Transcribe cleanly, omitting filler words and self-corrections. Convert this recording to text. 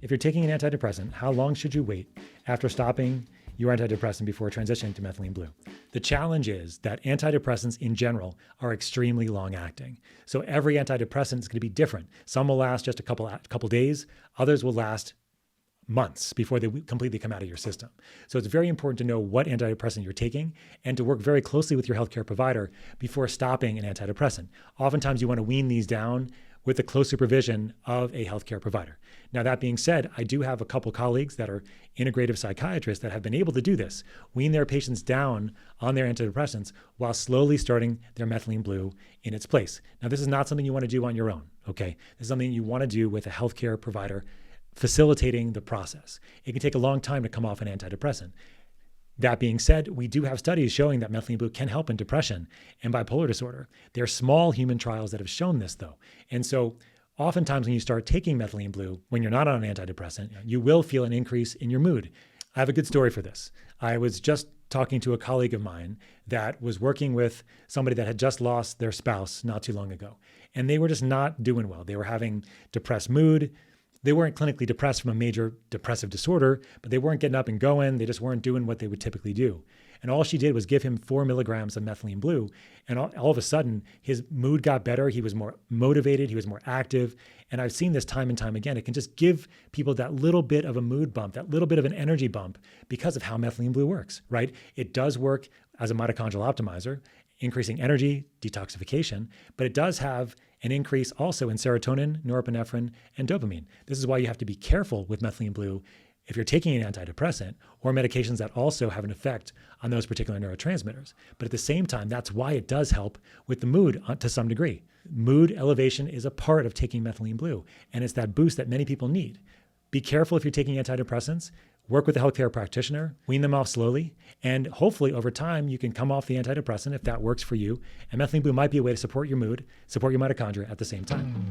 if you're taking an antidepressant, how long should you wait after stopping your antidepressant before transitioning to methylene blue? The challenge is that antidepressants in general are extremely long acting. So every antidepressant is going to be different. Some will last just a couple days. Others will last months before they completely come out of your system. So it's very important to know what antidepressant you're taking and to work very closely with your healthcare provider before stopping an antidepressant. Oftentimes you want to wean these down with the close supervision of a healthcare provider. Now, that being said, I do have a couple colleagues that are integrative psychiatrists that have been able to do this, wean their patients down on their antidepressants while slowly starting their methylene blue in its place. Now, this is not something you want to do on your own, okay? This is something you want to do with a healthcare provider facilitating the process. It can take a long time to come off an antidepressant. That being said, we do have studies showing that methylene blue can help in depression and bipolar disorder. There are small human trials that have shown this, though. And so oftentimes when you start taking methylene blue, when you're not on an antidepressant, you will feel an increase in your mood. I have a good story for this. I was just talking to a colleague of mine that was working with somebody that had just lost their spouse not too long ago. And they were just not doing well. They were having depressed mood. They weren't clinically depressed from a major depressive disorder, but they weren't getting up and going. They just weren't doing what they would typically do. And all she did was give him 4 milligrams of methylene blue. And all of a sudden, his mood got better. He was more motivated. He was more active. And I've seen this time and time again. It can just give people that little bit of a mood bump, that little bit of an energy bump because of how methylene blue works, right? It does work as a mitochondrial optimizer, increasing energy, detoxification, but it does have an increase also in serotonin, norepinephrine, and dopamine. This is why you have to be careful with methylene blue if you're taking an antidepressant or medications that also have an effect on those particular neurotransmitters. But at the same time, that's why it does help with the mood to some degree. Mood elevation is a part of taking methylene blue, and it's that boost that many people need. Be careful if you're taking antidepressants. Work with a healthcare practitioner, wean them off slowly, and hopefully over time you can come off the antidepressant if that works for you. And methylene blue might be a way to support your mood, support your mitochondria at the same time.